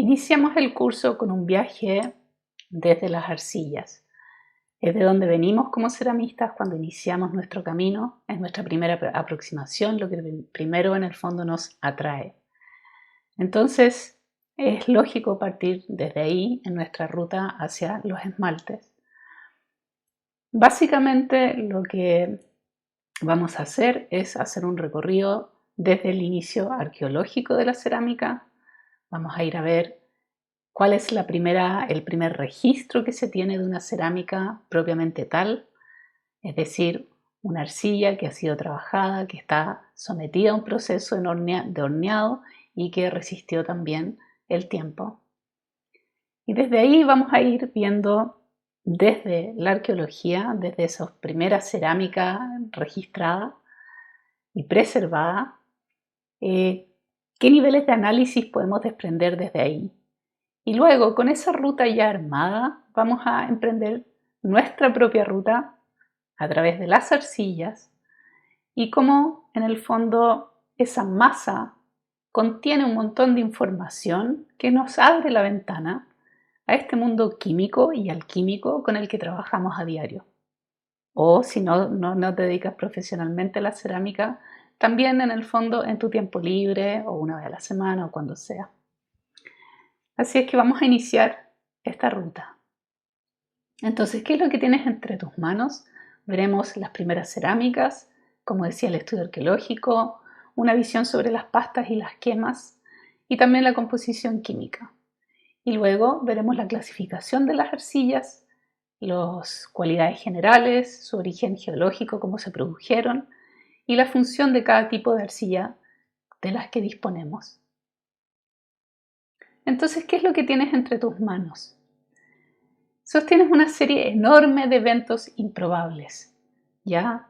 Iniciamos el curso con un viaje desde las arcillas. Es de donde venimos como ceramistas cuando iniciamos nuestro camino, es nuestra primera aproximación, lo que primero en el fondo nos atrae. Entonces es lógico partir desde ahí en nuestra ruta hacia los esmaltes. Básicamente lo que vamos a hacer es hacer un recorrido desde el inicio arqueológico de la cerámica. Vamos a ir a ver cuál es el primer registro que se tiene de una cerámica propiamente tal, es decir, una arcilla que ha sido trabajada, que está sometida a un proceso de horneado y que resistió también el tiempo. Y desde ahí vamos a ir viendo desde la arqueología, desde esa primera cerámica registrada y preservada, qué niveles de análisis podemos desprender desde ahí. Y luego, con esa ruta ya armada, vamos a emprender nuestra propia ruta a través de las arcillas y cómo en el fondo esa masa contiene un montón de información que nos abre la ventana a este mundo químico y alquímico con el que trabajamos a diario. O si no te dedicas profesionalmente a la cerámica, también en el fondo en tu tiempo libre o una vez a la semana o cuando sea. Así es que vamos a iniciar esta ruta. Entonces, ¿qué es lo que tienes entre tus manos? Veremos las primeras cerámicas, como decía el estudio arqueológico, una visión sobre las pastas y las quemas y también la composición química. Y luego veremos la clasificación de las arcillas, las cualidades generales, su origen geológico, cómo se produjeron y la función de cada tipo de arcilla de las que disponemos. Entonces, ¿qué es lo que tienes entre tus manos? Sostienes una serie enorme de eventos improbables. ¿Ya?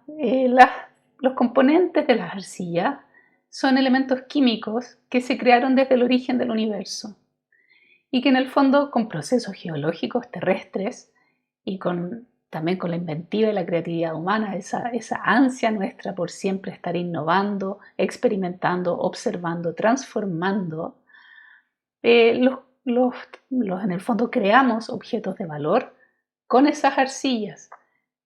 Los componentes de las arcillas son elementos químicos que se crearon desde el origen del universo y que en el fondo con procesos geológicos terrestres y también con la inventiva y la creatividad humana, esa ansia nuestra por siempre estar innovando, experimentando, observando, transformando, en el fondo creamos objetos de valor con esas arcillas,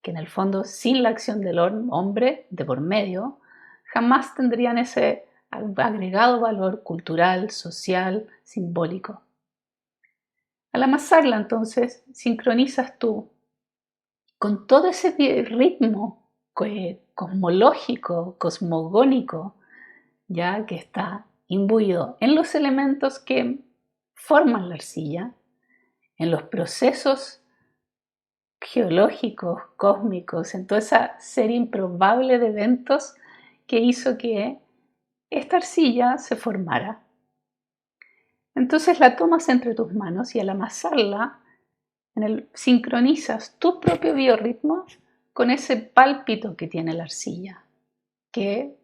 que en el fondo sin la acción del hombre de por medio, jamás tendrían ese agregado valor cultural, social, simbólico. Al amasarla entonces sincronizas tú con todo ese ritmo cosmológico, cosmogónico, ya que está imbuido en los elementos que forman la arcilla, en los procesos geológicos, cósmicos, en toda esa serie improbable de eventos que hizo que esta arcilla se formara. Entonces la tomas entre tus manos y al amasarla sincronizas tu propio biorritmo con ese pálpito que tiene la arcilla, que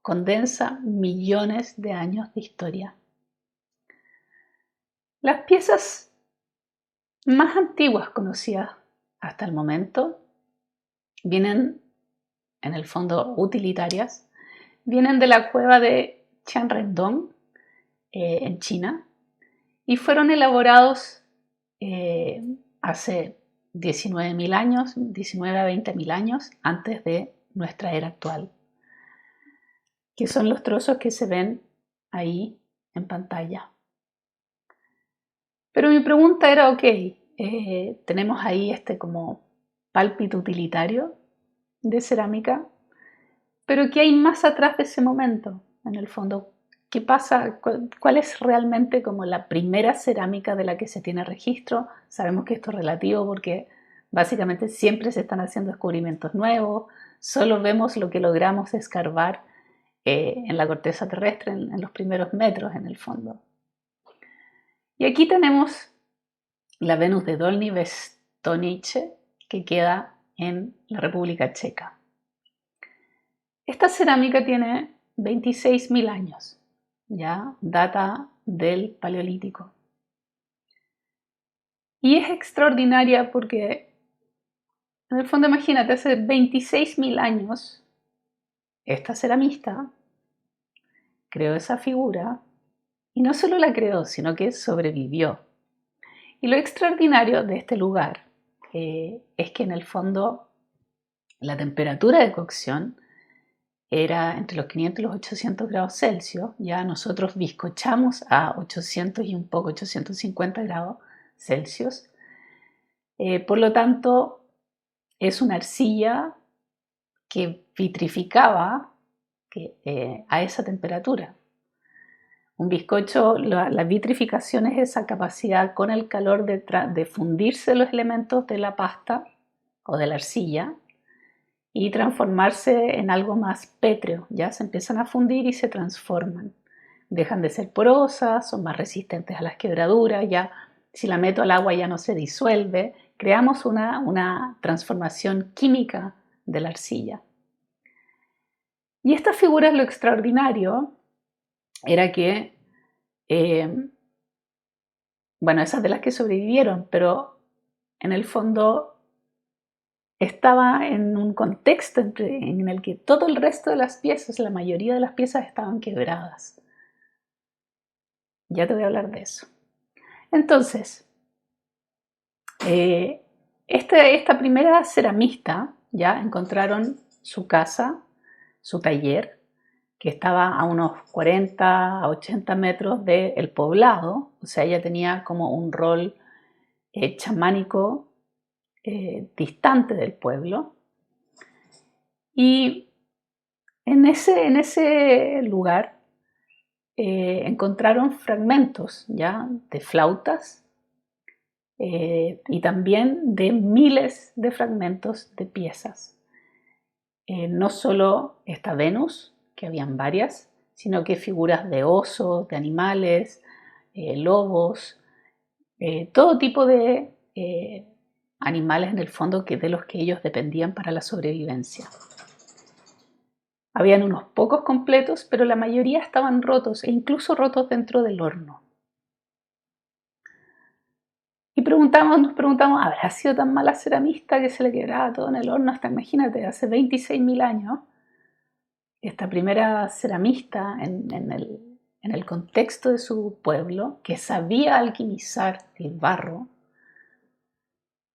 condensa millones de años de historia. Las piezas más antiguas conocidas hasta el momento vienen, en el fondo utilitarias, vienen de la cueva de Chanrendong en China y fueron elaborados hace 19.000 años, 19 a 20.000 años antes de nuestra era actual, que son los trozos que se ven ahí en pantalla. Pero mi pregunta era, ok, tenemos ahí este como pálpito utilitario de cerámica, pero ¿qué hay más atrás de ese momento? En el fondo, ¿qué pasa? ¿Cuál es realmente como la primera cerámica de la que se tiene registro? Sabemos que esto es relativo porque básicamente siempre se están haciendo descubrimientos nuevos, solo vemos lo que logramos escarbar en la corteza terrestre en los primeros metros en el fondo. Y aquí tenemos la Venus de Dolní Vestovnice, que queda en la República Checa. Esta cerámica tiene 26.000 años, ya data del Paleolítico. Y es extraordinaria porque, en el fondo, imagínate, hace 26.000 años, esta ceramista creó esa figura Y no solo la creó, sino que sobrevivió. Y lo extraordinario de este lugar es que en el fondo la temperatura de cocción era entre los 500 y los 800 grados Celsius. Ya nosotros bizcochamos a 800 y un poco, 850 grados Celsius. Por lo tanto, es una arcilla que vitrificaba a esa temperatura. Un bizcocho, la vitrificación es esa capacidad con el calor de fundirse los elementos de la pasta o de la arcilla y transformarse en algo más pétreo. Ya se empiezan a fundir y se transforman. Dejan de ser porosas, son más resistentes a las quebraduras, ya si la meto al agua ya no se disuelve. Creamos una transformación química de la arcilla. Y esta figura, lo extraordinario era que, bueno, esas de las que sobrevivieron, pero en el fondo estaba en un contexto en el que todo el resto de las piezas, la mayoría de las piezas estaban quebradas. Ya te voy a hablar de eso. Entonces, esta primera ceramista ya encontraron su casa, su taller, que estaba a unos 40 a 80 metros del poblado, o sea, ella tenía como un rol chamánico distante del pueblo. Y en ese lugar encontraron fragmentos ya de flautas y también de miles de fragmentos de piezas. No solo esta Venus, que habían varias, sino que figuras de osos, de animales, lobos, todo tipo de animales en el fondo de los que ellos dependían para la sobrevivencia. Habían unos pocos completos, pero la mayoría estaban rotos e incluso rotos dentro del horno. Y nos preguntamos, ¿habrá sido tan mala ceramista que se le quebraba todo en el horno? Hasta imagínate, hace 26.000 años, esta primera ceramista en el contexto de su pueblo, que sabía alquimizar el barro,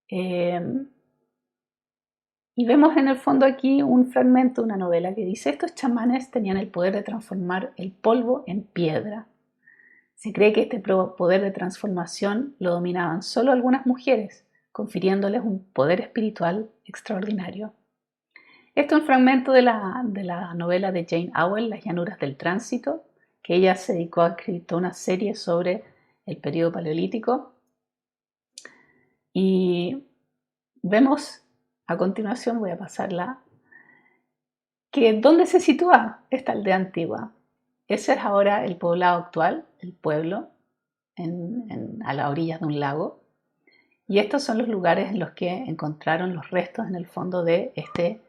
y vemos en el fondo aquí un fragmento de una novela que dice: estos chamanes tenían el poder de transformar el polvo en piedra. Se cree que este poder de transformación lo dominaban solo algunas mujeres, confiriéndoles un poder espiritual extraordinario. Esto es un fragmento de la novela de Jane Auel, Las llanuras del tránsito, que ella se dedicó a escribir toda una serie sobre el periodo paleolítico. Y vemos a continuación, voy a pasarla, que ¿dónde se sitúa esta aldea antigua? Ese es ahora el poblado actual, el pueblo, a las orillas de un lago. Y estos son los lugares en los que encontraron los restos en el fondo de este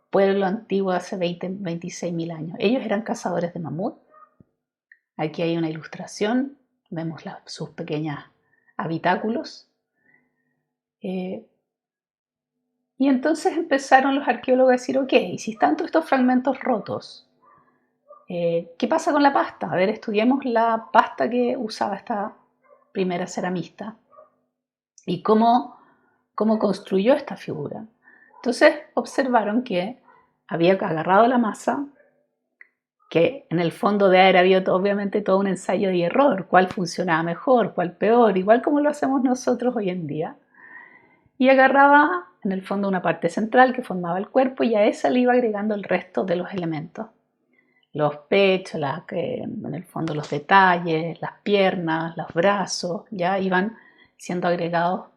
pueblo antiguo hace 26.000 años. Ellos eran cazadores de mamut. Aquí hay una ilustración, vemos sus pequeños habitáculos. Y entonces empezaron los arqueólogos a decir: ok, si están todos estos fragmentos rotos, ¿qué pasa con la pasta? A ver, estudiemos la pasta que usaba esta primera ceramista y cómo construyó esta figura. Entonces observaron que había agarrado la masa, que en el fondo de haber habido obviamente todo un ensayo y error, cuál funcionaba mejor, cuál peor, igual como lo hacemos nosotros hoy en día, y agarraba en el fondo una parte central que formaba el cuerpo y a esa le iba agregando el resto de los elementos. Los pechos, en el fondo los detalles, las piernas, los brazos, ya iban siendo agregados,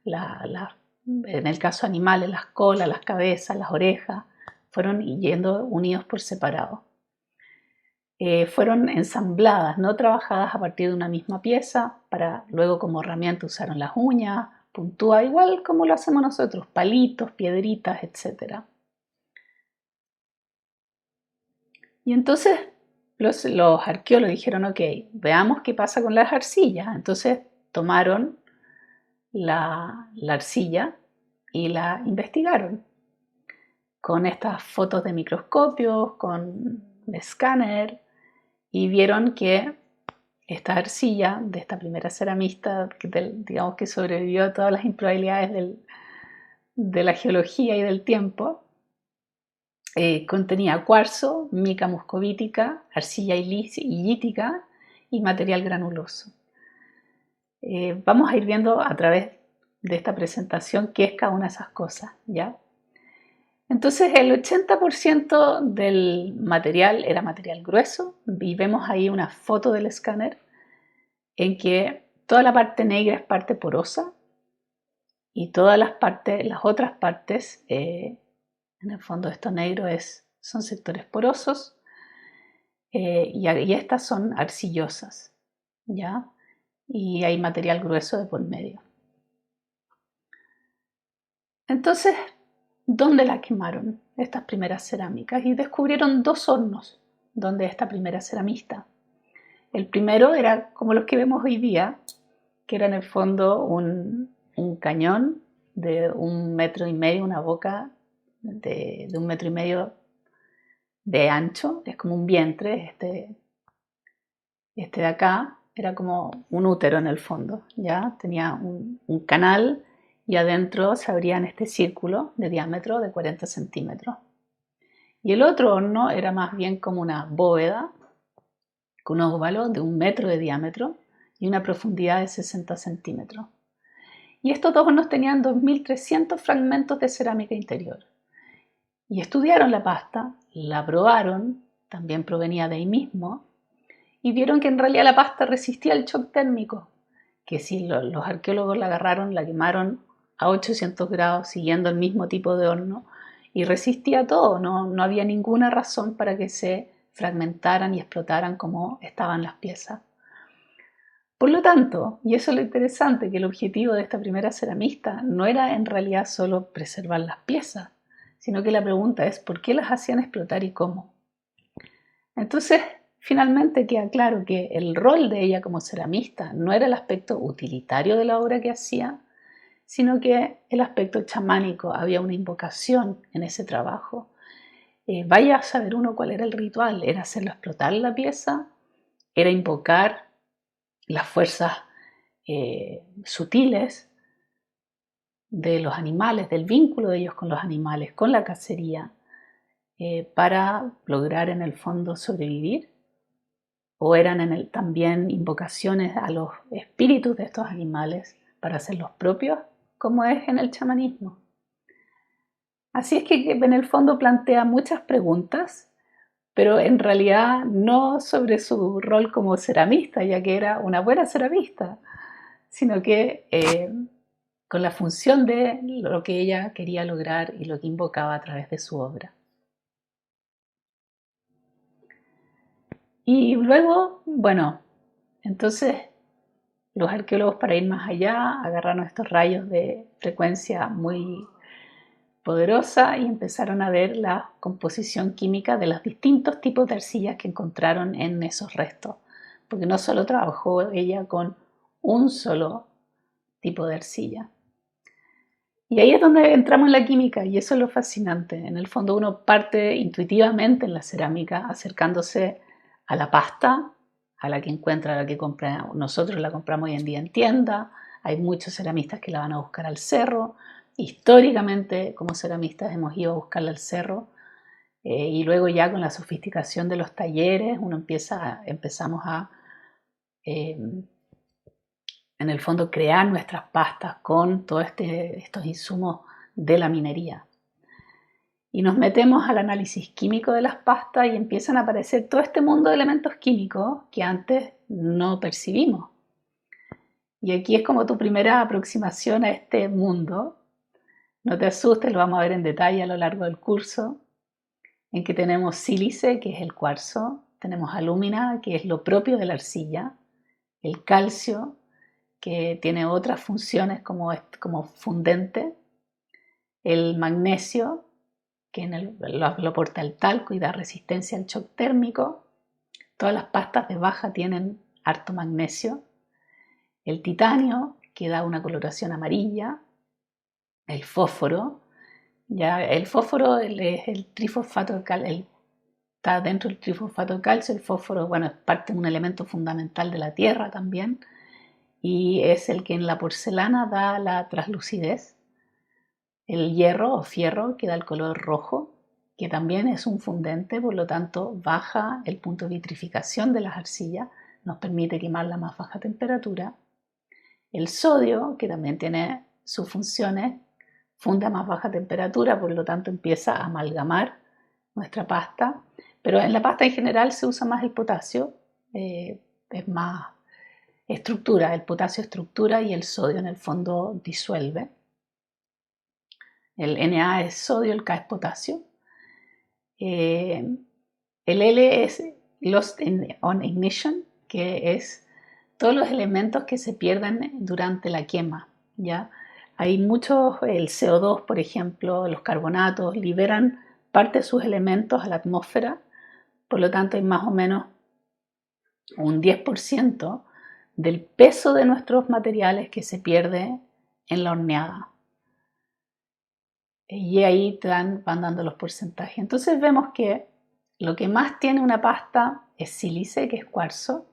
en el caso de animales, las colas, las cabezas, las orejas, fueron yendo unidos por separado. Fueron ensambladas, no trabajadas a partir de una misma pieza, para luego como herramienta usaron las uñas, puntúa, igual como lo hacemos nosotros, palitos, piedritas, etc. Y entonces los arqueólogos dijeron: ok, veamos qué pasa con las arcillas. Entonces tomaron la arcilla y la investigaron con estas fotos de microscopios, con escáner, y vieron que esta arcilla de esta primera ceramista, digamos que sobrevivió a todas las improbabilidades de la geología y del tiempo, contenía cuarzo, mica muscovítica, arcilla illítica y material granuloso. Vamos a ir viendo a través de esta presentación qué es cada una de esas cosas, ¿ya? Entonces el 80% del material era material grueso y vemos ahí una foto del escáner en que toda la parte negra es parte porosa y todas las otras partes, en el fondo esto negro son sectores porosos y estas son arcillosas, ¿ya? Y hay material grueso de por medio. Entonces, ¿dónde la quemaron estas primeras cerámicas? Y descubrieron 2 hornos donde esta primera ceramista. El primero era como los que vemos hoy día, que era en el fondo un cañón de 1,5 metros, una boca de 1,5 metros de ancho, es como un vientre, este de acá era como un útero en el fondo, ¿ya? Tenía un canal y adentro se abría en este círculo de diámetro de 40 centímetros. Y el otro horno era más bien como una bóveda con un óvalo de 1 metro de diámetro y una profundidad de 60 centímetros. Y estos 2 hornos tenían 2.300 fragmentos de cerámica interior. Y estudiaron la pasta, la probaron, también provenía de ahí mismo, y vieron que en realidad la pasta resistía el shock térmico, que si los arqueólogos la agarraron, la quemaron a 800 grados siguiendo el mismo tipo de horno y resistía todo, no había ninguna razón para que se fragmentaran y explotaran como estaban las piezas. Por lo tanto, y eso es lo interesante, que el objetivo de esta primera ceramista no era en realidad solo preservar las piezas, sino que la pregunta es ¿por qué las hacían explotar y cómo? Entonces, finalmente queda claro que el rol de ella como ceramista no era el aspecto utilitario de la obra que hacía, sino que el aspecto chamánico, había una invocación en ese trabajo. Vaya a saber uno cuál era el ritual, era hacerlo explotar la pieza, era invocar las fuerzas sutiles de los animales, del vínculo de ellos con los animales, con la cacería, para lograr en el fondo sobrevivir, o eran también invocaciones a los espíritus de estos animales para hacerlos propios, como es en el chamanismo. Así es que en el fondo plantea muchas preguntas, pero en realidad no sobre su rol como ceramista, ya que era una buena ceramista, sino que con la función de lo que ella quería lograr y lo que invocaba a través de su obra. Y luego, bueno, entonces los arqueólogos, para ir más allá, agarraron estos rayos de frecuencia muy poderosa y empezaron a ver la composición química de los distintos tipos de arcillas que encontraron en esos restos, porque no solo trabajó ella con un solo tipo de arcilla. Y ahí es donde entramos en la química y eso es lo fascinante. En el fondo uno parte intuitivamente en la cerámica acercándose a la pasta, a la que encuentra, a la que compra. Nosotros la compramos hoy en día en tienda, hay muchos ceramistas que la van a buscar al cerro. Históricamente como ceramistas hemos ido a buscarla al cerro y luego ya con la sofisticación de los talleres empezamos a en el fondo crear nuestras pastas con todos estos insumos de la minería. Y nos metemos al análisis químico de las pastas y empiezan a aparecer todo este mundo de elementos químicos que antes no percibimos. Y aquí es como tu primera aproximación a este mundo. No te asustes, lo vamos a ver en detalle a lo largo del curso, en que tenemos sílice, que es el cuarzo, tenemos alúmina, que es lo propio de la arcilla, el calcio, que tiene otras funciones como fundente, el magnesio, que lo aporta el talco y da resistencia al shock térmico. Todas las pastas de baja tienen harto magnesio. El titanio, que da una coloración amarilla. El fósforo, ya el fósforo es el trifosfato está dentro del trifosfato de calcio. El fósforo, bueno, es parte de un elemento fundamental de la tierra también, y es el que en la porcelana da la translucidez. El hierro o fierro que da el color rojo, que también es un fundente, por lo tanto baja el punto de vitrificación de las arcillas, nos permite quemarla a más baja temperatura. El sodio, que también tiene sus funciones, funde a más baja temperatura, por lo tanto empieza a amalgamar nuestra pasta, pero en la pasta en general se usa más el potasio, es más estructura, el potasio estructura y el sodio en el fondo disuelve. El Na es sodio, el K es potasio. El L es Lost on Ignition, que es todos los elementos que se pierden durante la quema, ¿ya? Hay muchos, el CO2, por ejemplo, los carbonatos, liberan parte de sus elementos a la atmósfera, por lo tanto hay más o menos un 10% del peso de nuestros materiales que se pierde en la horneada. Y ahí van dando los porcentajes. Entonces vemos que lo que más tiene una pasta es sílice, que es cuarzo,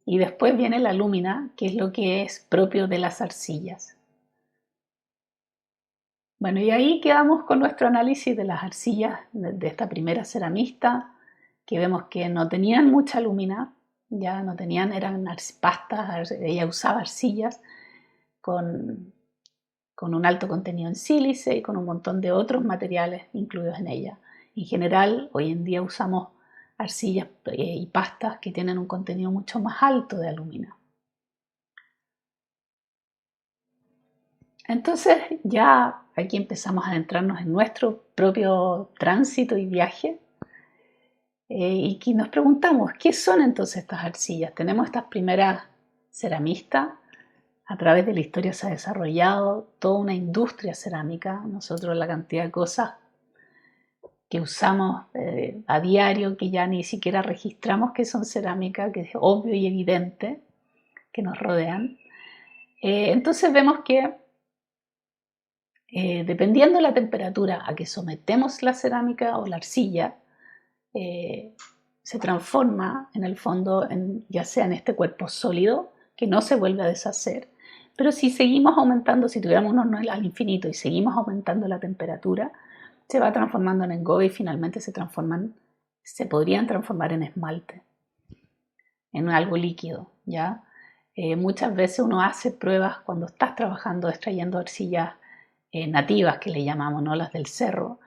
y después viene la alúmina, que es lo que es propio de las arcillas. Bueno, y ahí quedamos con nuestro análisis de las arcillas de esta primera ceramista, que vemos que no tenían mucha alúmina, ya no tenían, eran pastas, ella usaba arcillas con un alto contenido en sílice y con un montón de otros materiales incluidos en ella. En general, hoy en día usamos arcillas y pastas que tienen un contenido mucho más alto de alúmina. Entonces ya aquí empezamos a adentrarnos en nuestro propio tránsito y viaje, y que nos preguntamos, ¿qué son entonces estas arcillas? Tenemos estas primeras ceramistas. A través de la historia se ha desarrollado toda una industria cerámica. Nosotros la cantidad de cosas que usamos a diario, que ya ni siquiera registramos que son cerámica, que es obvio y evidente, que nos rodean. Entonces vemos que dependiendo de la temperatura a que sometemos la cerámica o la arcilla, se transforma en el fondo ya sea en este cuerpo sólido que no se vuelve a deshacer, pero si seguimos aumentando, si tuviéramos un horno al infinito y seguimos aumentando la temperatura, se va transformando en engobe y finalmente se podrían transformar en esmalte, en algo líquido, ¿ya? Muchas veces uno hace pruebas cuando estás trabajando extrayendo arcillas nativas, que le llamamos, ¿no? Las del cerro.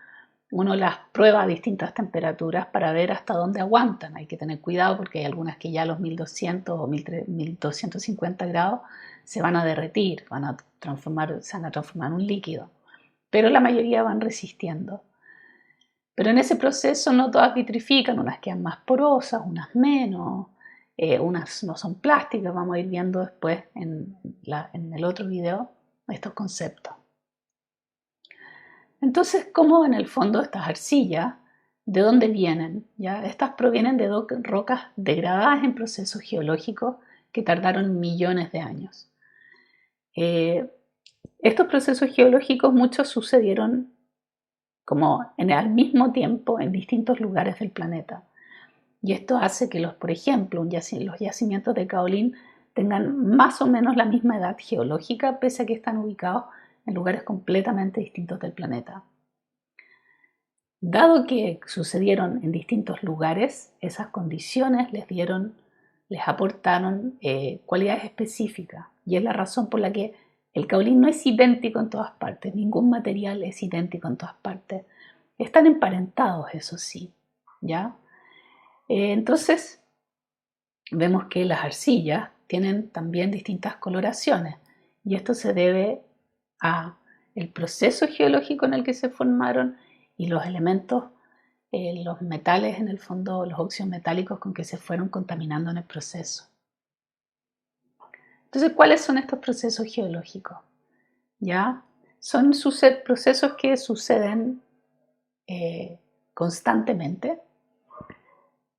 Uno las prueba a distintas temperaturas para ver hasta dónde aguantan. Hay que tener cuidado porque hay algunas que ya a los 1200 o 1250 grados se van a derretir, se van a transformar en un líquido. Pero la mayoría van resistiendo. Pero en ese proceso no todas vitrifican, unas quedan más porosas, unas menos, unas no son plásticas. Vamos a ir viendo después en el otro video estos conceptos. Entonces, ¿cómo en el fondo estas arcillas, de dónde vienen? ¿Ya? Estas provienen de rocas degradadas en procesos geológicos que tardaron millones de años. Estos procesos geológicos muchos sucedieron como al mismo tiempo en distintos lugares del planeta. Y esto hace que por ejemplo, los yacimientos de caolín tengan más o menos la misma edad geológica, pese a que están ubicados en lugares completamente distintos del planeta. Dado que sucedieron en distintos lugares, esas condiciones les aportaron cualidades específicas, y es la razón por la que el caolín no es idéntico en todas partes, ningún material es idéntico en todas partes. Están emparentados, eso sí, ¿ya? Entonces, vemos que las arcillas tienen también distintas coloraciones, y esto se debe a el proceso geológico en el que se formaron y los elementos, los metales en el fondo, los óxidos metálicos con que se fueron contaminando en el proceso. Entonces, ¿cuáles son estos procesos geológicos? ¿Ya? Son procesos que suceden constantemente,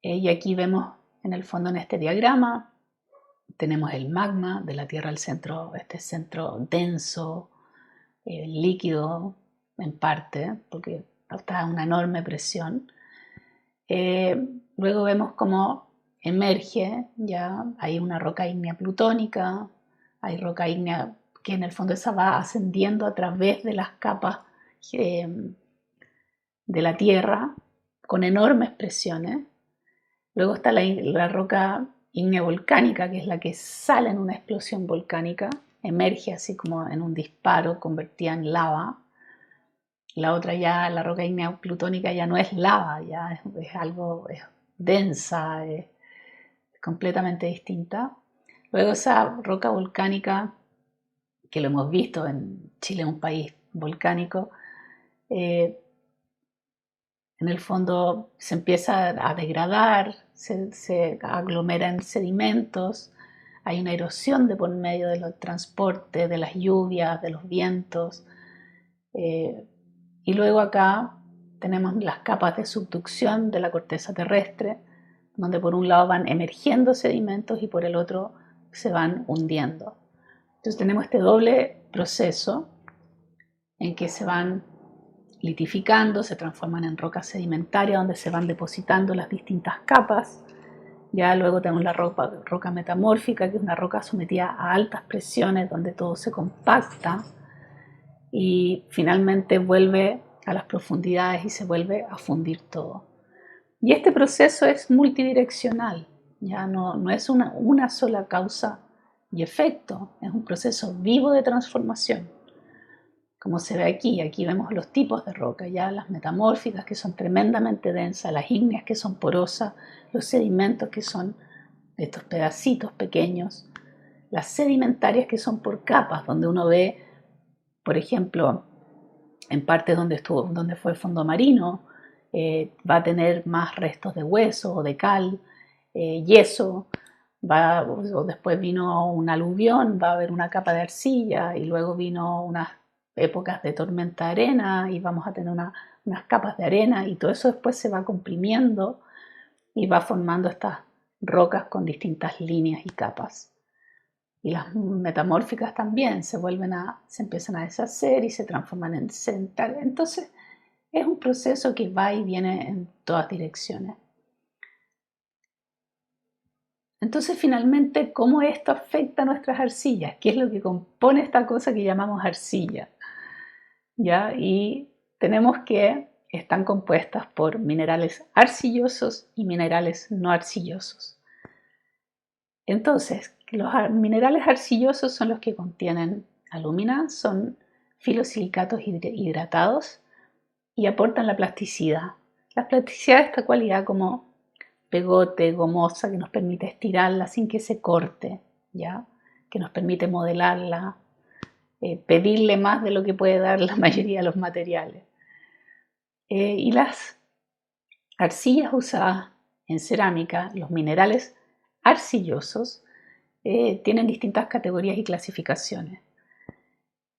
y aquí vemos en el fondo en este diagrama tenemos el magma de la Tierra al centro, este centro denso, líquido en parte, porque está a una enorme presión. Luego vemos cómo emerge, ya hay una roca ígnea plutónica, hay roca ígnea que en el fondo esa va ascendiendo a través de las capas de la Tierra con enormes presiones. Luego está la roca ígnea volcánica, que es la que sale en una explosión volcánica, emerge así como en un disparo, convertida en lava. La otra ya, la roca ígnea plutónica ya no es lava, ya es algo densa, es completamente distinta. Luego esa roca volcánica, que lo hemos visto en Chile, un país volcánico, en el fondo se empieza a degradar, se aglomera en sedimentos, hay una erosión de por medio de los transportes, de las lluvias, de los vientos. Y luego acá tenemos las capas de subducción de la corteza terrestre, donde por un lado van emergiendo sedimentos y por el otro se van hundiendo. Entonces tenemos este doble proceso en que se van litificando, se transforman en rocas sedimentarias donde se van depositando las distintas capas. Ya luego tenemos la roca metamórfica, que es una roca sometida a altas presiones donde todo se compacta y finalmente vuelve a las profundidades y se vuelve a fundir todo. Y este proceso es multidireccional, ya no es una sola causa y efecto, es un proceso vivo de transformación. Como se ve aquí vemos los tipos de roca, ya las metamórficas que son tremendamente densas, las ígneas que son porosas, los sedimentos que son estos pedacitos pequeños, las sedimentarias que son por capas, donde uno ve, por ejemplo, en partes donde fue el fondo marino, va a tener más restos de hueso o de cal, yeso, o después vino un aluvión, va a haber una capa de arcilla y luego vino unas épocas de tormenta de arena y vamos a tener unas capas de arena y todo eso después se va comprimiendo y va formando estas rocas con distintas líneas y capas. Y las metamórficas también se empiezan a deshacer y se transforman en sedentarias. Entonces es un proceso que va y viene en todas direcciones. Entonces, finalmente, ¿cómo esto afecta a nuestras arcillas? ¿Qué es lo que compone esta cosa que llamamos arcilla? ¿Ya? Y tenemos que están compuestas por minerales arcillosos y minerales no arcillosos. Entonces, los minerales arcillosos son los que contienen alúmina, son filosilicatos hidratados y aportan la plasticidad. La plasticidad es esta cualidad como pegote, gomosa, que nos permite estirarla sin que se corte, ¿ya? Que nos permite modelarla, pedirle más de lo que puede dar la mayoría de los materiales. Y las arcillas usadas en cerámica, los minerales arcillosos, tienen distintas categorías y clasificaciones.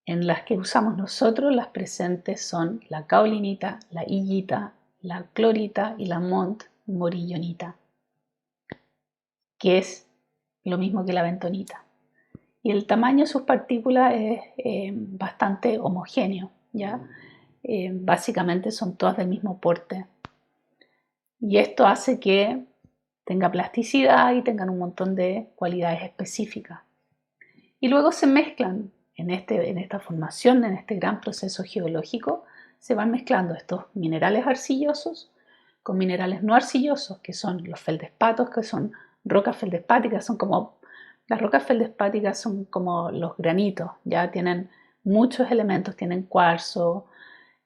En las que usamos nosotros, las presentes son la caolinita, la illita, la clorita y la montmorillonita, que es lo mismo que la bentonita. Y el tamaño de sus partículas es bastante homogéneo, ¿ya? Básicamente son todas del mismo porte. Y esto hace que tenga plasticidad y tengan un montón de cualidades específicas. Y luego se mezclan en esta formación, en este gran proceso geológico, se van mezclando estos minerales arcillosos con minerales no arcillosos, que son los feldespatos, que son rocas feldespáticas, las rocas feldespáticas son como los granitos, ya tienen muchos elementos, tienen cuarzo,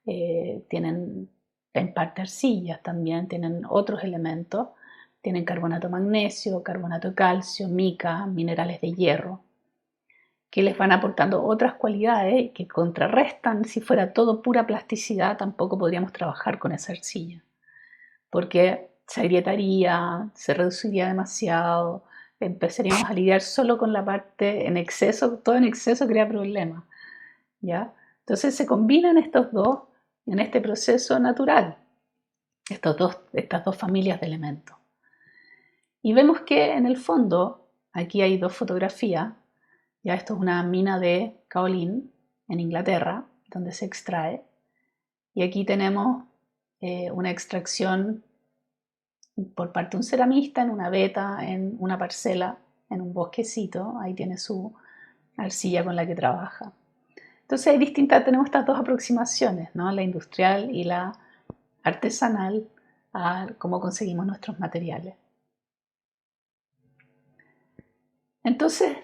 tienen en parte arcillas también, tienen otros elementos, tienen carbonato magnesio, carbonato de calcio, mica, minerales de hierro, que les van aportando otras cualidades que contrarrestan. Si fuera todo pura plasticidad, tampoco podríamos trabajar con esa arcilla, porque se agrietaría, se reduciría demasiado, empezaríamos a lidiar solo con la parte en exceso, todo en exceso crea problemas, ¿ya? Entonces se combinan estos dos en este proceso natural, estas dos familias de elementos. Y vemos que en el fondo, aquí hay dos fotografías. Ya esto es una mina de kaolín en Inglaterra, donde se extrae. Y aquí tenemos una extracción por parte de un ceramista en una veta, en una parcela, en un bosquecito. Ahí tiene su arcilla con la que trabaja. Entonces hay tenemos estas dos aproximaciones, ¿no? La industrial y la artesanal, a cómo conseguimos nuestros materiales. Entonces,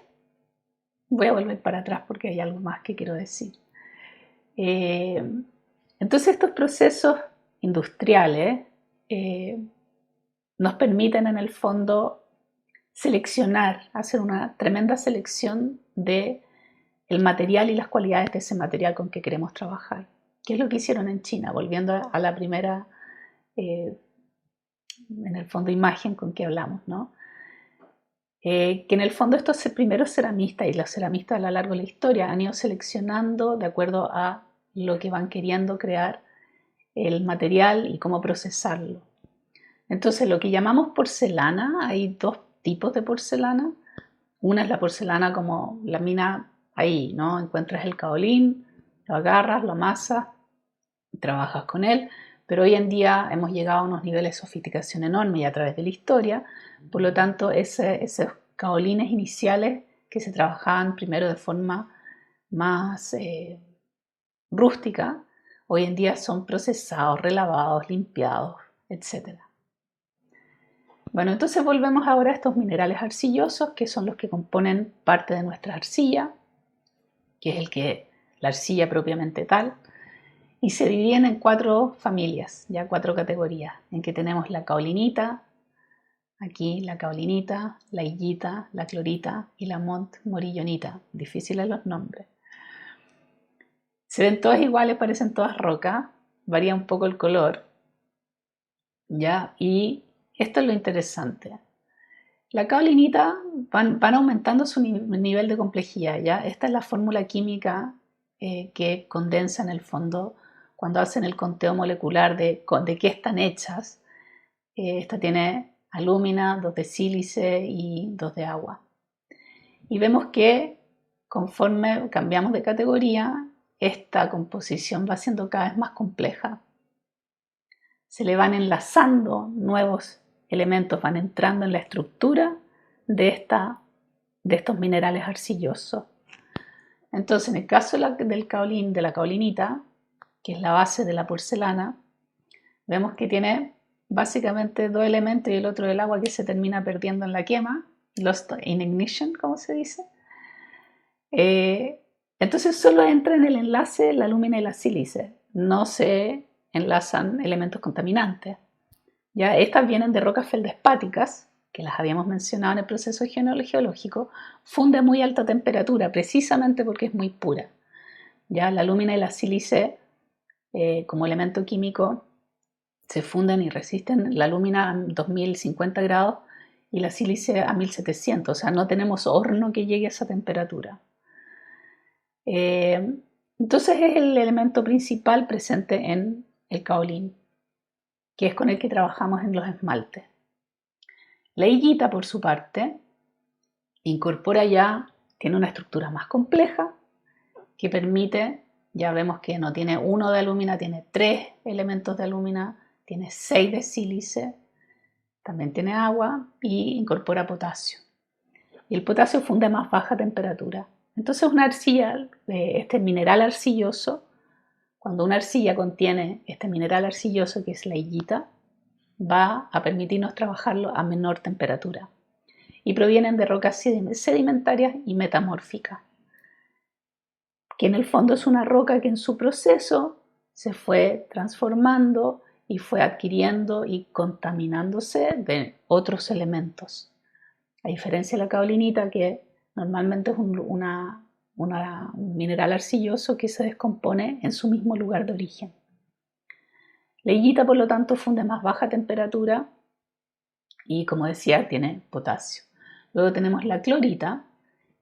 voy a volver para atrás porque hay algo más que quiero decir. Entonces estos procesos industriales nos permiten en el fondo seleccionar, hacer una tremenda selección de el material y las cualidades de ese material con que queremos trabajar. ¿Qué es lo que hicieron en China? Volviendo a la primera, en el fondo, imagen con que hablamos, ¿no? Que en el fondo estos primeros ceramistas y los ceramistas a lo largo de la historia han ido seleccionando de acuerdo a lo que van queriendo crear el material y cómo procesarlo. Entonces lo que llamamos porcelana, hay dos tipos de porcelana. Una es la porcelana como la mina ahí, ¿no? Encuentras el kaolín, lo agarras, lo amasas, trabajas con él, pero hoy en día hemos llegado a unos niveles de sofisticación enormes y a través de la historia, por lo tanto esos kaolines iniciales que se trabajaban primero de forma más rústica, hoy en día son procesados, relavados, limpiados, etc. Bueno, entonces volvemos ahora a estos minerales arcillosos, que son los que componen parte de nuestra arcilla, que es la arcilla propiamente tal, y se dividen en 4 familias, ya 4 categorías, en que tenemos la kaolinita, aquí la kaolinita, la illita, la clorita y la montmorillonita. Difíciles los nombres. Se ven todas iguales, parecen todas rocas, varía un poco el color, ¿ya? Y esto es lo interesante. La kaolinita van aumentando su nivel de complejidad, ¿ya? Esta es la fórmula química que condensa en el fondo cuando hacen el conteo molecular de qué están hechas. Esta tiene alúmina, 2 de sílice y 2 de agua. Y vemos que conforme cambiamos de categoría, esta composición va siendo cada vez más compleja. Se le van enlazando nuevos elementos, van entrando en la estructura de estos minerales arcillosos. Entonces, en el caso del kaolín, de la kaolinita, que es la base de la porcelana, vemos que tiene básicamente 2 elementos y el otro el agua que se termina perdiendo en la quema, lost in ignition, como se dice. Entonces solo entra en el enlace la alúmina y la sílice, no se enlazan elementos contaminantes. ¿Ya? Estas vienen de rocas feldespáticas, que las habíamos mencionado en el proceso geológico, funde a muy alta temperatura, precisamente porque es muy pura. ¿Ya? La alúmina y la sílice, como elemento químico, se funden y resisten la alúmina a 2050 grados y la sílice a 1700, o sea, no tenemos horno que llegue a esa temperatura. Entonces es el elemento principal presente en el kaolín, que es con el que trabajamos en los esmaltes. La illita, por su parte, tiene una estructura más compleja que permite, ya vemos que no tiene 1 de alúmina, tiene 3 elementos de alúmina, tiene 6 de sílice, también tiene agua y incorpora potasio. Y el potasio funde a más baja temperatura. Entonces una arcilla, este mineral arcilloso, cuando una arcilla contiene este mineral arcilloso que es la illita, va a permitirnos trabajarlo a menor temperatura. Y provienen de rocas sedimentarias y metamórficas, que en el fondo es una roca que en su proceso se fue transformando y fue adquiriendo y contaminándose de otros elementos. A diferencia de la kaolinita, que normalmente es un mineral arcilloso que se descompone en su mismo lugar de origen. La illita, por lo tanto, funde a más baja temperatura y, como decía, tiene potasio. Luego tenemos la clorita,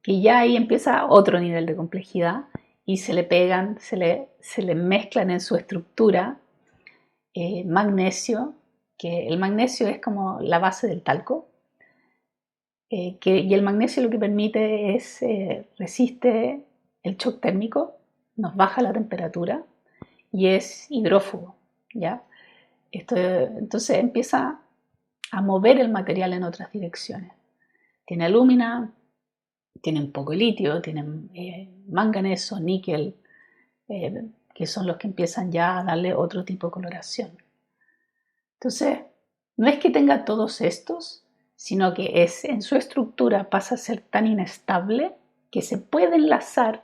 que ya ahí empieza otro nivel de complejidad y se le pegan, se le mezclan en su estructura magnesio, que el magnesio es como la base del talco, y el magnesio lo que permite es resiste el shock térmico, nos baja la temperatura y es hidrófugo, ¿ya? Entonces empieza a mover el material en otras direcciones. Tiene alúmina, tienen poco litio, tienen manganeso, níquel, que son los que empiezan ya a darle otro tipo de coloración. Entonces, no es que tenga todos estos, sino que en su estructura pasa a ser tan inestable que se puede enlazar,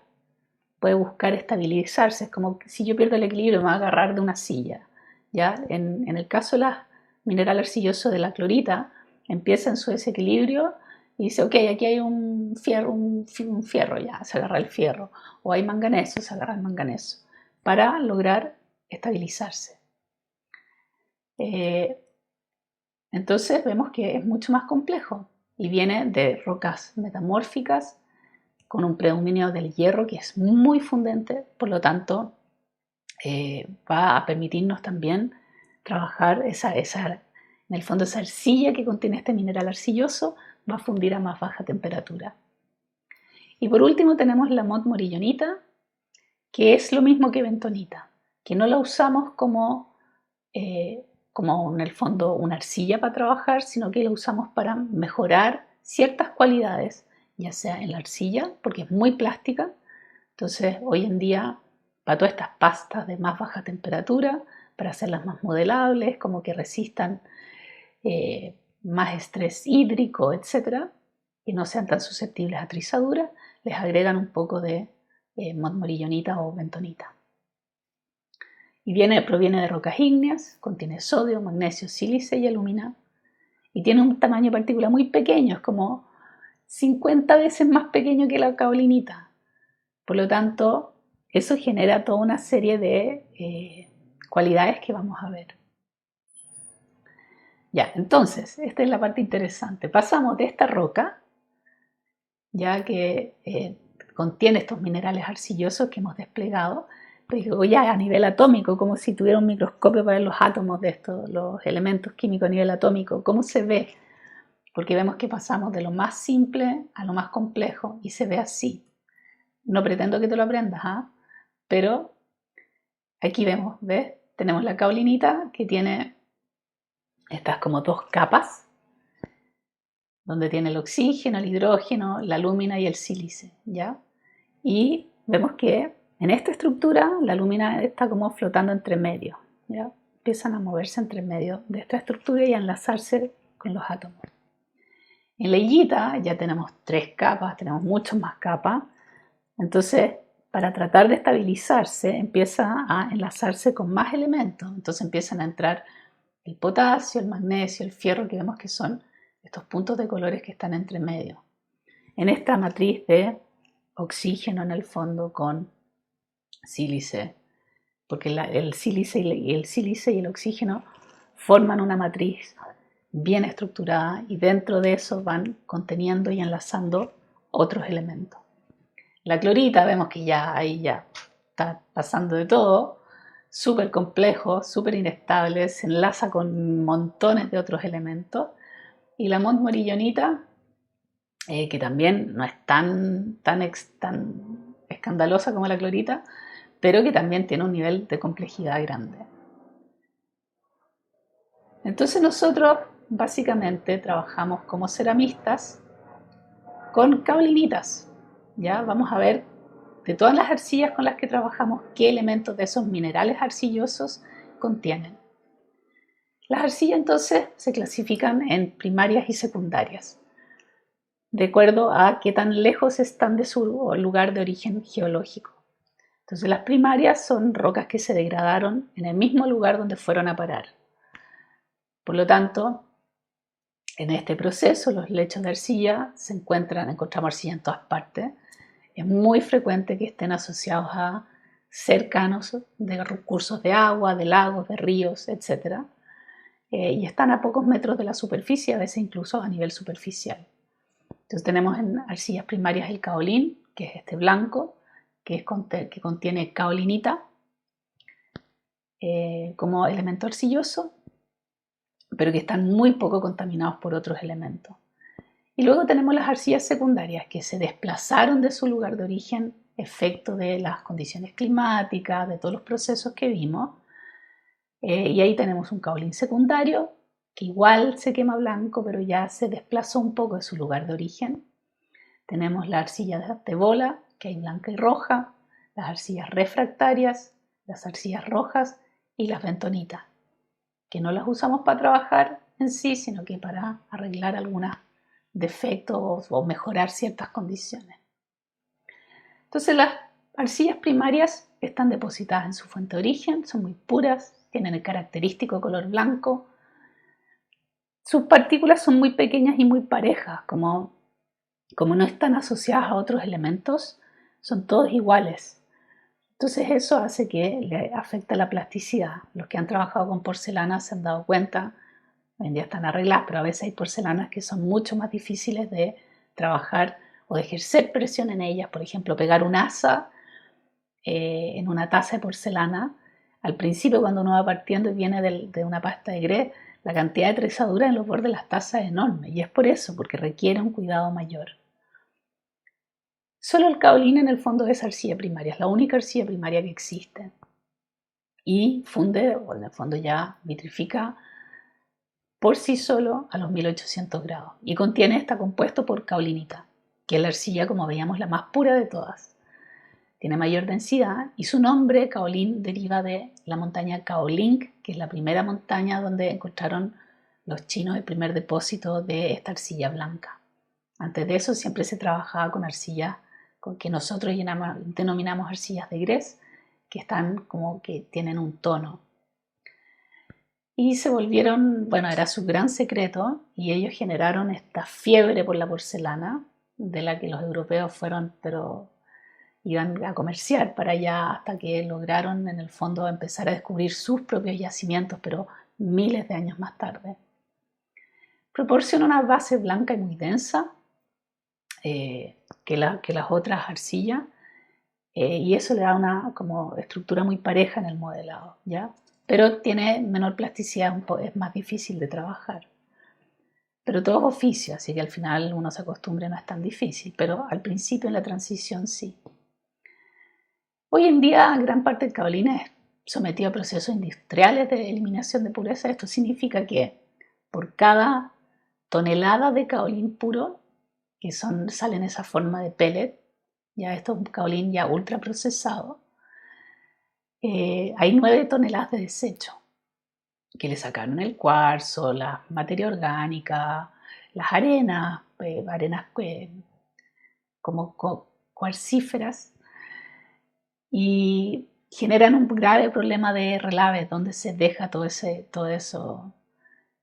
puede buscar estabilizarse. Es como si yo pierdo el equilibrio, me voy a agarrar de una silla. ¿Ya? En el caso del mineral arcilloso de la clorita, empieza en su desequilibrio y dice, ok, aquí hay un fierro, ya, se agarra el fierro. O hay manganeso, se agarra el manganeso, para lograr estabilizarse. Entonces vemos que es mucho más complejo y viene de rocas metamórficas con un predominio del hierro que es muy fundente, por lo tanto va a permitirnos también trabajar en el fondo esa arcilla que contiene este mineral arcilloso va a fundir a más baja temperatura. Y por último tenemos la montmorillonita, que es lo mismo que bentonita, que no la usamos como en el fondo una arcilla para trabajar, sino que la usamos para mejorar ciertas cualidades, ya sea en la arcilla, porque es muy plástica. Entonces, hoy en día, para todas estas pastas de más baja temperatura, para hacerlas más modelables, como que resistan más estrés hídrico, etc., que no sean tan susceptibles a trizadura, les agregan un poco de montmorillonita o bentonita. Y proviene de rocas ígneas, contiene sodio, magnesio, sílice y alúmina. Y tiene un tamaño de partícula muy pequeño, es como 50 veces más pequeño que la kaolinita. Por lo tanto, eso genera toda una serie de cualidades que vamos a ver. Ya, entonces, esta es la parte interesante. Pasamos de esta roca, ya que contiene estos minerales arcillosos que hemos desplegado, pero ya a nivel atómico, como si tuviera un microscopio para ver los átomos de estos, los elementos químicos a nivel atómico, ¿cómo se ve? Porque vemos que pasamos de lo más simple a lo más complejo y se ve así. No pretendo que te lo aprendas, ¿ah? Pero aquí vemos, ¿ves? Tenemos la kaolinita que tiene estas como dos capas, donde tiene el oxígeno, el hidrógeno, la alúmina y el sílice, ¿ya? Y vemos que en esta estructura la alúmina está como flotando entre medio, ¿ya? Empiezan a moverse entre medio de esta estructura y a enlazarse con los átomos. En la higuita ya tenemos 3 capas, tenemos muchas más capas, entonces para tratar de estabilizarse empieza a enlazarse con más elementos, entonces empiezan a entrar el potasio, el magnesio, el fierro, que vemos que son estos puntos de colores que están entre medio. En esta matriz de oxígeno en el fondo con sílice, porque el sílice y el oxígeno forman una matriz bien estructurada y dentro de eso van conteniendo y enlazando otros elementos. La clorita vemos que ahí ya está pasando de todo, súper complejo, súper inestable, se enlaza con montones de otros elementos. Y la montmorillonita, que también no es tan escandalosa como la clorita, pero que también tiene un nivel de complejidad grande. Entonces nosotros básicamente trabajamos como ceramistas con kaolinitas. Ya vamos a ver de todas las arcillas con las que trabajamos qué elementos de esos minerales arcillosos contienen. Las arcillas entonces se clasifican en primarias y secundarias, de acuerdo a qué tan lejos están de su lugar de origen geológico. Entonces las primarias son rocas que se degradaron en el mismo lugar donde fueron a parar. Por lo tanto, en este proceso los lechos de arcilla encontramos arcilla en todas partes. Es muy frecuente que estén asociados a cercanos de recursos de agua, de lagos, de ríos, etc. Y están a pocos metros de la superficie, a veces incluso a nivel superficial. Entonces tenemos en arcillas primarias el kaolín, que es este blanco, que contiene kaolinita como elemento arcilloso, pero que están muy poco contaminados por otros elementos. Y luego tenemos las arcillas secundarias, que se desplazaron de su lugar de origen, efecto de las condiciones climáticas, de todos los procesos que vimos. Y ahí tenemos un kaolín secundario, que igual se quema blanco, pero ya se desplazó un poco de su lugar de origen. Tenemos la arcilla de bola, que hay blanca y roja, las arcillas refractarias, las arcillas rojas y las bentonitas, que no las usamos para trabajar en sí, sino que para arreglar algunos defectos o mejorar ciertas condiciones. Entonces las arcillas primarias están depositadas en su fuente de origen, son muy puras, tienen el característico color blanco. Sus partículas son muy pequeñas y muy parejas, como no están asociadas a otros elementos, son todos iguales. Entonces eso hace que le afecte la plasticidad. Los que han trabajado con porcelana se han dado cuenta, hoy en día están arregladas, pero a veces hay porcelanas que son mucho más difíciles de trabajar o de ejercer presión en ellas. Por ejemplo, pegar un asa en una taza de porcelana. Al principio, cuando uno va partiendo y viene de una pasta de grés, la cantidad de trezadura en los bordes de las tazas es enorme, y es por eso, porque requiere un cuidado mayor. Solo el caolín en el fondo es arcilla primaria, es la única arcilla primaria que existe. Y funde, o en el fondo ya vitrifica por sí solo a los 1800 grados. Y está compuesto por caolinita, que es la arcilla, como veíamos, la más pura de todas. Tiene mayor densidad y su nombre, caolín, deriva de la montaña Kaolin, que es la primera montaña donde encontraron los chinos el primer depósito de esta arcilla blanca. Antes de eso siempre se trabajaba con arcillas que nosotros denominamos arcillas de grés, que están como que tienen un tono. Y se volvieron, bueno, era su gran secreto, y ellos generaron esta fiebre por la porcelana, de la que los europeos fueron, pero iban a comerciar para allá hasta que lograron en el fondo empezar a descubrir sus propios yacimientos, pero miles de años más tarde. Proporciona una base blanca y muy densa, que las otras arcillas, y eso le da una como estructura muy pareja en el modelado, ¿ya? Pero tiene menor plasticidad, es más difícil de trabajar. Pero todo es oficio, así que al final uno se acostumbra, no es tan difícil, pero al principio en la transición sí. Hoy en día gran parte del caolín es sometido a procesos industriales de eliminación de pureza. Esto significa que por cada tonelada de caolín puro, que sale en esa forma de pellet, ya esto es un caolín ya ultra procesado, hay 9 toneladas de desecho, que le sacaron el cuarzo, la materia orgánica, las arenas como cuarcíferas, y generan un grave problema de relaves donde se deja todo eso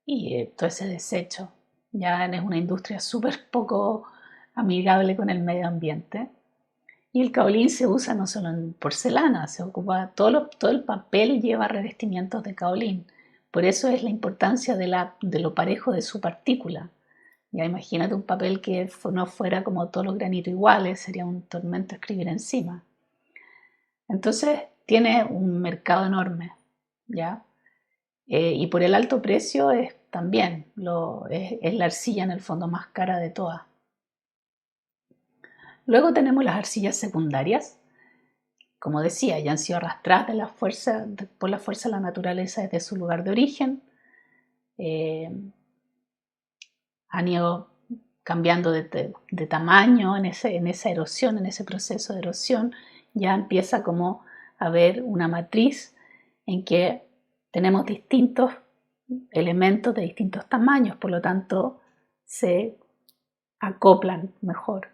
y todo ese desecho. Ya es una industria súper poco amigable con el medio ambiente. Y el caolín se usa no solo en porcelana, se ocupa todo el papel lleva revestimientos de caolín. Por eso es la importancia de lo parejo de su partícula. Ya imagínate un papel que no fuera como todos los granitos iguales, sería un tormento escribir encima. Entonces tiene un mercado enorme, ¿ya? Y por el alto precio es también es la arcilla en el fondo más cara de todas. Luego tenemos las arcillas secundarias. Como decía, ya han sido arrastradas por la fuerza de la naturaleza desde su lugar de origen. Han ido cambiando de tamaño en esa erosión, en ese proceso de erosión. Ya empieza como a haber una matriz en que tenemos distintos elementos de distintos tamaños, por lo tanto se acoplan mejor,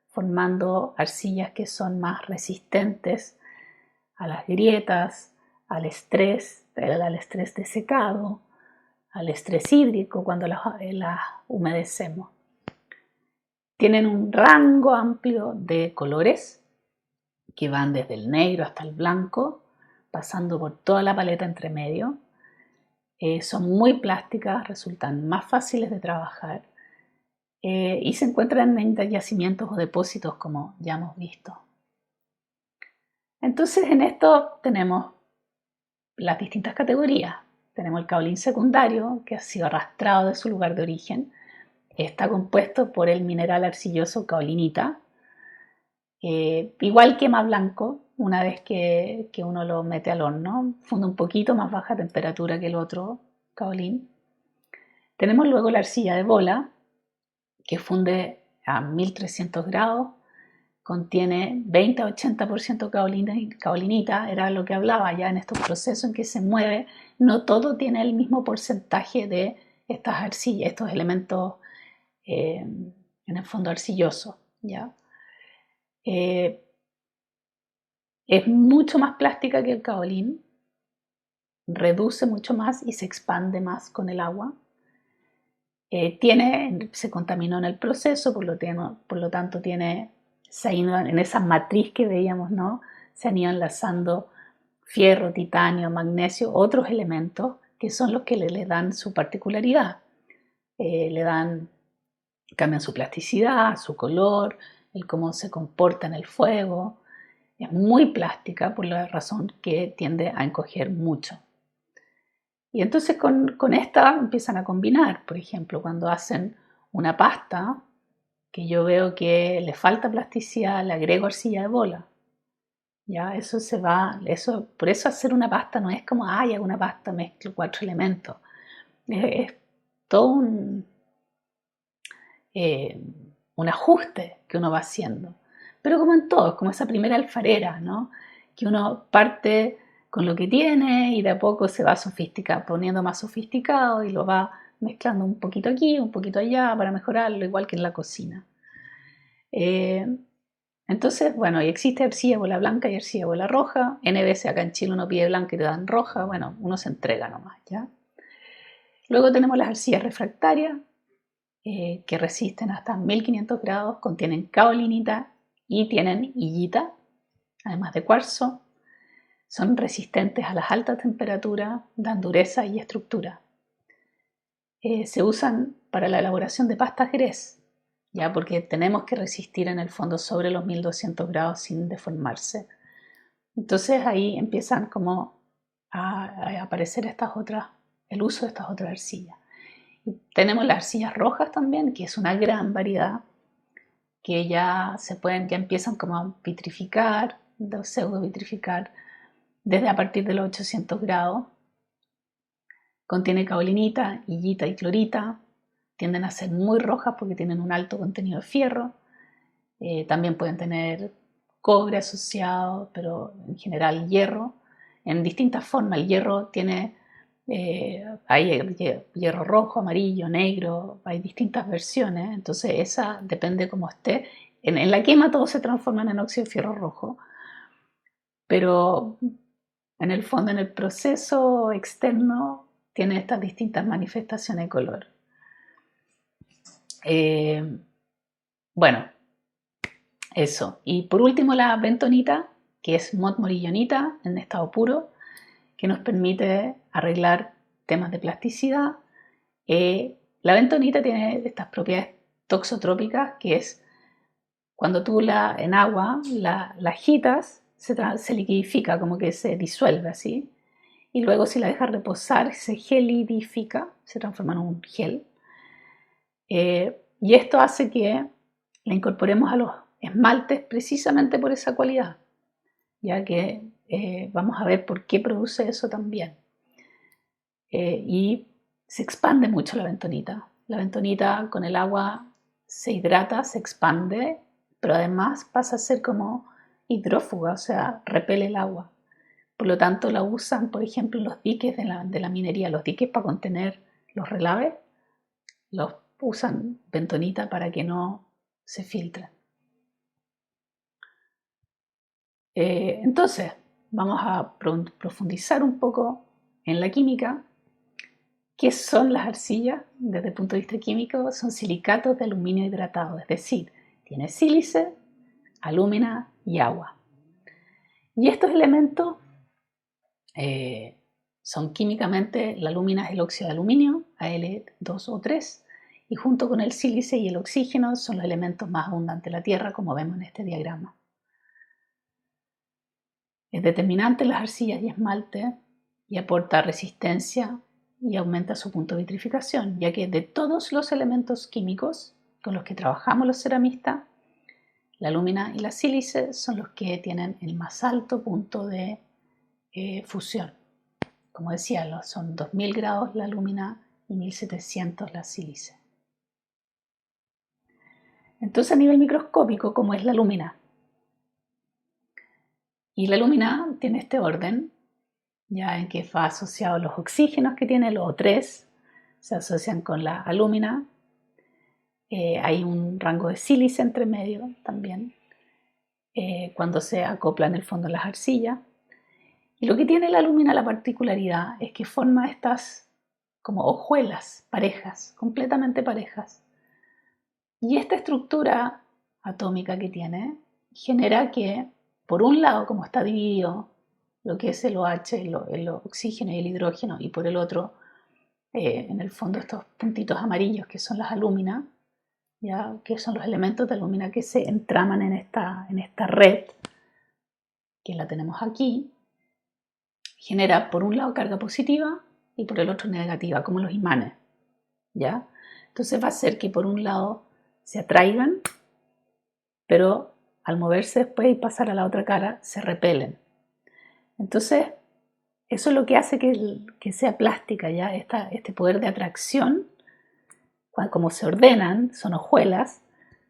formando arcillas que son más resistentes a las grietas, al estrés de secado, al estrés hídrico cuando las humedecemos. Tienen un rango amplio de colores que van desde el negro hasta el blanco, pasando por toda la paleta entre medio. Son muy plásticas, resultan más fáciles de trabajar y se encuentran en yacimientos o depósitos como ya hemos visto. Entonces en esto tenemos las distintas categorías. Tenemos el caolín secundario, que ha sido arrastrado de su lugar de origen. Está compuesto por el mineral arcilloso caolinita. Igual quema blanco una vez que uno lo mete al horno. Funde un poquito más baja temperatura que el otro caolín. Tenemos luego la arcilla de bola, que funde a 1300 grados, contiene 20 a 80% caolinita, era lo que hablaba ya en estos procesos en que se mueve, no todo tiene el mismo porcentaje de estas arcillas, estos elementos en el fondo arcilloso, ¿ya? Es mucho más plástica que el caolín, reduce mucho más y se expande más con el agua. Se contaminó en el proceso, por lo tanto se ha ido en esa matriz que veíamos, ¿no? Se han ido enlazando fierro, titanio, magnesio, otros elementos que son los que le dan su particularidad. Cambian su plasticidad, su color, el cómo se comporta en el fuego. Es muy plástica por la razón que tiende a encoger mucho. Y entonces con esta empiezan a combinar. Por ejemplo, cuando hacen una pasta, que yo veo que le falta plasticidad, le agrego arcilla de bola. Ya, eso se va, por eso hacer una pasta no es como, hago una pasta, mezclo 4 elementos. Es todo un ajuste que uno va haciendo. Pero como en todo, es como esa primera alfarera, ¿no? Que uno parte con lo que tiene y de a poco se va poniendo más sofisticado y lo va mezclando un poquito aquí, un poquito allá para mejorarlo, igual que en la cocina. Entonces, bueno, y existe arcilla de bola blanca y arcilla de bola roja. N veces acá en Chile uno pide blanca y te dan roja. Bueno, uno se entrega nomás, ¿ya? Luego tenemos las arcillas refractarias, que resisten hasta 1500 grados, contienen caolinita y tienen illita, además de cuarzo. Son resistentes a las altas temperaturas, dan dureza y estructura. Se usan para la elaboración de pastas grés, ya porque tenemos que resistir en el fondo sobre los 1200 grados sin deformarse. Entonces ahí empiezan como a aparecer el uso de estas otras arcillas. Tenemos las arcillas rojas también, que es una gran variedad, que ya empiezan como a vitrificar, pseudo vitrificar, desde a partir de los 800 grados. Contiene caolinita, illita y clorita. Tienden a ser muy rojas porque tienen un alto contenido de fierro. También pueden tener cobre asociado, pero en general hierro. En distintas formas, el hierro tiene... hay hierro rojo, amarillo, negro, hay distintas versiones, entonces esa depende cómo esté. En la quema todos se transforman en óxido de fierro rojo, pero en el fondo, en el proceso externo, tiene estas distintas manifestaciones de color. Bueno, eso. Y por último la bentonita, que es montmorillonita en estado puro, que nos permite arreglar temas de plasticidad. La bentonita tiene estas propiedades toxotrópicas, que es cuando tú en agua la agitas, se liquidifica, como que se disuelve así. Y luego si la dejas reposar, se gelidifica, se transforma en un gel. Y esto hace que la incorporemos a los esmaltes precisamente por esa cualidad, ya que vamos a ver por qué produce eso también. Y se expande mucho la bentonita. La bentonita con el agua se hidrata, se expande, pero además pasa a ser como hidrófuga, o sea, repele el agua. Por lo tanto, la usan, por ejemplo, en los diques de la minería, los diques para contener los relaves, los usan bentonita para que no se filtren. Entonces, vamos a profundizar un poco en la química. ¿Qué son las arcillas? Desde el punto de vista químico, son silicatos de aluminio hidratado, es decir, tiene sílice, alúmina y agua. Y estos elementos son químicamente, la alúmina es el óxido de aluminio, Al2O3, y junto con el sílice y el oxígeno son los elementos más abundantes de la Tierra, como vemos en este diagrama. Es determinante en las arcillas y esmalte y aporta resistencia y aumenta su punto de vitrificación, ya que de todos los elementos químicos con los que trabajamos los ceramistas, la alúmina y la sílice son los que tienen el más alto punto de fusión. Como decía, son 2000 grados la alúmina y 1700 la sílice. Entonces a nivel microscópico, ¿cómo es la lúmina? Y la lúmina tiene este orden, ya en que va asociado los oxígenos que tiene, los O3, se asocian con la alúmina. Hay un rango de sílice entre medio también, cuando se acopla en el fondo las arcillas. Y lo que tiene la alúmina, la particularidad, es que forma estas como hojuelas parejas, completamente parejas. Y esta estructura atómica que tiene genera que, por un lado, como está dividido lo que es el OH, el oxígeno y el hidrógeno, y por el otro, en el fondo, estos puntitos amarillos que son las alúminas, ¿ya? Que son los elementos de alúmina que se entraman en esta red, que la tenemos aquí, genera por un lado carga positiva y por el otro negativa, como los imanes, ¿ya? Entonces va a hacer que por un lado se atraigan, pero al moverse después y pasar a la otra cara, se repelen. Entonces, eso es lo que hace que sea plástica, ¿ya? Este poder de atracción, como se ordenan, son hojuelas,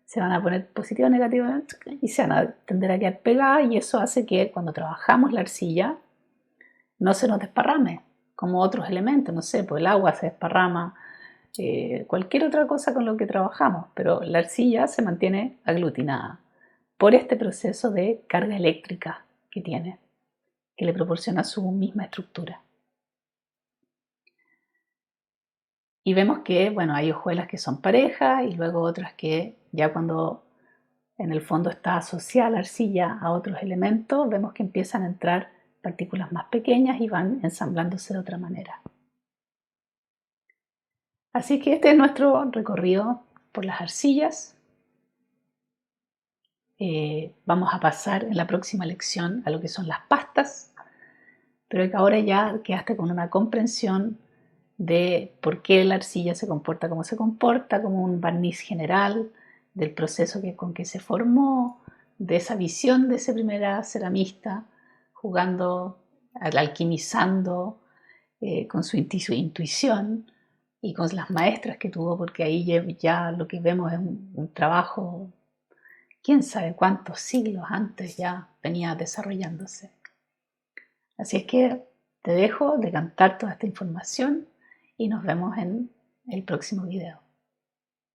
se van a poner positiva, negativa y se van a tender a quedar pegadas, y eso hace que cuando trabajamos la arcilla no se nos desparrame, como otros elementos, no sé, pues el agua se desparrama, cualquier otra cosa con lo que trabajamos, pero la arcilla se mantiene aglutinada por este proceso de carga eléctrica que tiene, que le proporciona su misma estructura. Y vemos que, bueno, hay hojuelas que son parejas y luego otras que ya cuando en el fondo está asociada la arcilla a otros elementos, vemos que empiezan a entrar partículas más pequeñas y van ensamblándose de otra manera. Así que este es nuestro recorrido por las arcillas. Vamos a pasar en la próxima lección a lo que son las pastas, pero que ahora ya quedaste con una comprensión de por qué la arcilla se comporta como se comporta, como un barniz general, del proceso con que se formó, de esa visión de ese primer ceramista jugando, alquimizando con su intuición y con las maestras que tuvo, porque ahí ya lo que vemos es un trabajo, quién sabe cuántos siglos antes ya venía desarrollándose. Así es que te dejo decantar toda esta información y nos vemos en el próximo video.